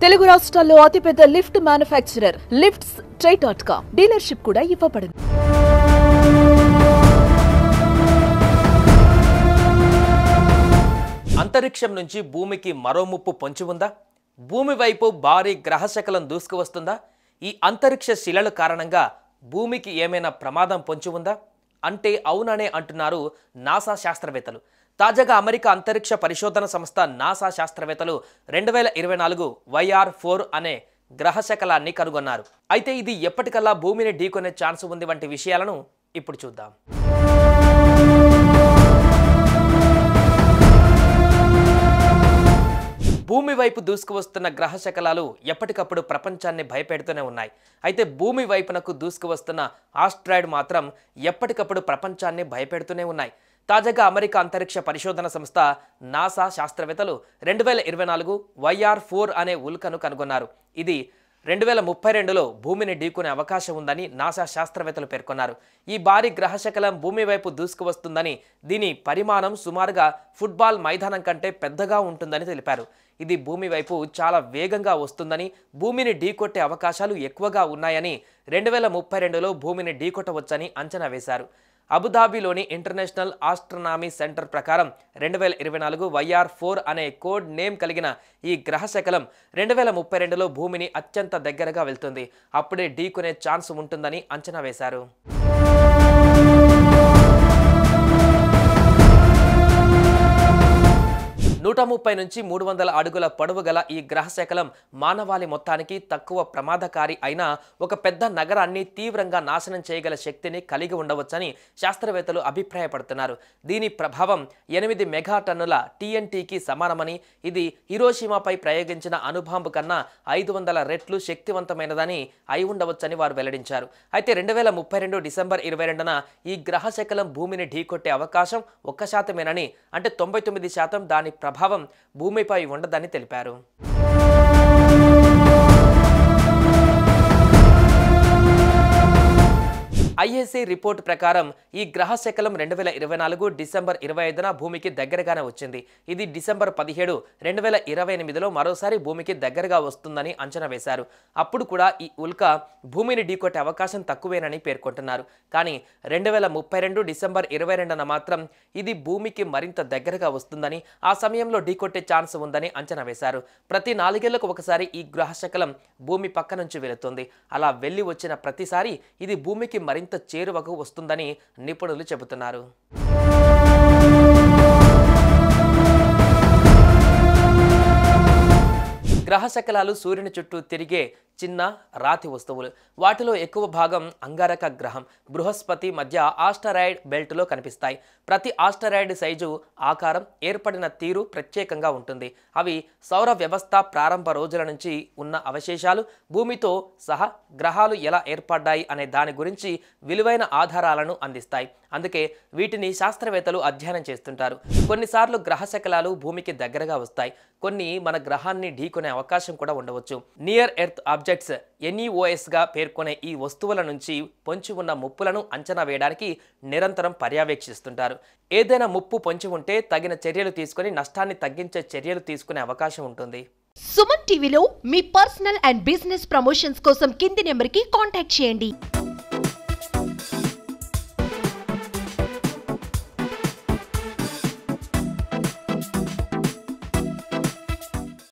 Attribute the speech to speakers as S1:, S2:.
S1: తెలుగు రాష్ట్రాల్లో అతిపెద్ద lift manufacturer lifts ట్రై.com dealership కూడా ఇవ్వబడింది.
S2: అంతరిక్షం నుంచి భూమికి మరో ముప్పు పొంచి ఉందా? భూమి వైపు భారీ గ్రహశకలం దూసుకువస్తుందా? ఈ అంతరిక్ష శిలల కారణంగా భూమికి ఏమైనా ప్రమాదం పొంచి ఉందా అంటే అవుననే అంటున్నారు నాసా శాస్త్రవేత్తలు. తాజాగా అమెరికా అంతరిక్ష పరిశోధన సంస్థ నాసా శాస్త్రవేత్తలు 2024 YR4 అనే గ్రహశకలాన్ని కనుగొన్నారు. అయితే ఇది ఎప్పటికల్లా భూమిని ఢీకొనే ఛాన్స్ ఉంది వంటి విషయాలను ఇప్పుడు చూద్దాం. భూమి వైపు దూసుకువస్తున్న గ్రహశకలాలు ఎప్పటికప్పుడు ప్రపంచాన్ని భయపెడుతూనే ఉన్నాయి. అయితే భూమి వైపునకు దూసుకువస్తున్న ఆస్ట్రాయిడ్ మాత్రం ఎప్పటికప్పుడు ప్రపంచాన్ని భయపెడుతూనే ఉన్నాయి. తాజాగా అమెరికా అంతరిక్ష పరిశోధన సంస్థ నాసా శాస్త్రవేత్తలు 2024 YR4 అనే ఉల్కను కనుగొన్నారు. ఇది 2032లో భూమిని ఢీకొనే అవకాశం ఉందని నాసా శాస్త్రవేత్తలు పేర్కొన్నారు. ఈ భారీ గ్రహశకలం భూమి వైపు దూసుకువస్తుందని, దీని పరిమాణం సుమారుగా ఫుట్బాల్ మైదానం కంటే పెద్దగా ఉంటుందని తెలిపారు. ఇది భూమి వైపు చాలా వేగంగా వస్తుందని, భూమిని ఢీకొట్టే అవకాశాలు ఎక్కువగా ఉన్నాయని, 2032లో భూమిని ఢీకొట్టవచ్చని అంచనా వేశారు. అబుదాబిలోని ఇంటర్నేషనల్ ఆస్ట్రనామీ సెంటర్ ప్రకారం 2024 YR4 అనే కోడ్ నేమ్ కలిగిన ఈ గ్రహశకలం 2032లో భూమిని అత్యంత దగ్గరగా వెళ్తుంది. అప్పుడే ఢీకొనే ఛాన్స్ ఉంటుందని అంచనా వేశారు. 130 నుంచి 300 అడుగుల పొడవు గల ఈ గ్రహశకలం మానవాళి మొత్తానికి తక్కువ ప్రమాదకారి అయినా ఒక పెద్ద నగరాన్ని తీవ్రంగా నాశనం చేయగల శక్తిని కలిగి ఉండవచ్చని శాస్త్రవేత్తలు అభిప్రాయపడుతున్నారు. దీని ప్రభావం 8 మెగాటన్నుల TNTకి సమానమని, ఇది హిరోషిమాపై ప్రయోగించిన అణుబాంబు కన్నా 500 రెట్లు శక్తివంతమైనదని అయి ఉండవచ్చని వారు వెల్లడించారు. అయితే 2032 డిసెంబర్ 22న ఈ గ్రహశకలం భూమిని ఢీకొట్టే అవకాశం 1%మేనని, అంటే 99% దాని ప్రభావం భూమిపై ఉండదని తెలిపారు. IAC రిపోర్ట్ ప్రకారం ఈ గ్రహశకలం 2024 డిసెంబర్ 25న భూమికి దగ్గరగానే వచ్చింది. ఇది డిసెంబర్ 17, 2028లో మరోసారి భూమికి దగ్గరగా వస్తుందని అంచనా వేశారు. అప్పుడు కూడా ఈ ఉల్క భూమిని ఢీకొట్టే అవకాశం తక్కువేనని పేర్కొంటున్నారు. కానీ 2032 డిసెంబర్ 22న మాత్రం ఇది భూమికి మరింత దగ్గరగా వస్తుందని, ఆ సమయంలో ఢీకొట్టే ఛాన్స్ ఉందని అంచనా వేశారు. ప్రతి 4 ఏళ్లకు ఒకసారి ఈ గ్రహశకలం భూమి పక్క నుంచి వెళుతుంది. అలా వెళ్ళి వచ్చిన ప్రతిసారి ఇది భూమికి మరింత చేరువకు వస్తుందని నిపుణులు చెబుతున్నారు. గ్రహశకలాలు సూర్యుని చుట్టూ తిరిగే చిన్న రాతి వస్తువులు. వాటిలో ఎక్కువ భాగం అంగారక గ్రహం, బృహస్పతి మధ్య ఆస్టరాయిడ్ బెల్ట్లో కనిపిస్తాయి. ప్రతి ఆస్టరాయిడ్ సైజు, ఆకారం, ఏర్పడిన తీరు ప్రత్యేకంగా ఉంటుంది. అవి సౌర వ్యవస్థ ప్రారంభ రోజుల నుంచి ఉన్న అవశేషాలు, భూమితో సహా గ్రహాలు ఎలా ఏర్పడ్డాయి అనే దాని గురించి విలువైన ఆధారాలను అందిస్తాయి. అందుకే వీటిని శాస్త్రవేత్తలు అధ్యయనం చేస్తుంటారు. కొన్నిసార్లు గ్రహశకలాలు భూమికి దగ్గరగా వస్తాయి. కొన్ని మన గ్రహాన్ని ఢీకొనే అవకాశం కూడా ఉండవచ్చు. నియర్ ఎర్త్ ఆబ్జెక్ట్స్ NEOS గా పేర్కొనే ఈ వస్తువుల నుంచి పొంచి ఉన్న ముప్పులను అంచనా వేయడానికి నిరంతరం పర్యవేక్షిస్తుంటారు. ఏదైనా ముప్పు పొంచి ఉంటే తగిన చర్యలు తీసుకుని నష్టాన్ని తగ్గించే చర్యలు తీసుకునే అవకాశం ఉంటుంది.
S3: సుమన్ టీవీలో మీ పర్సనల్ అండ్ బిజినెస్ ప్రమోషన్స్ కోసం కింది నెంబర్కి కాంటాక్ట్ చేయండి.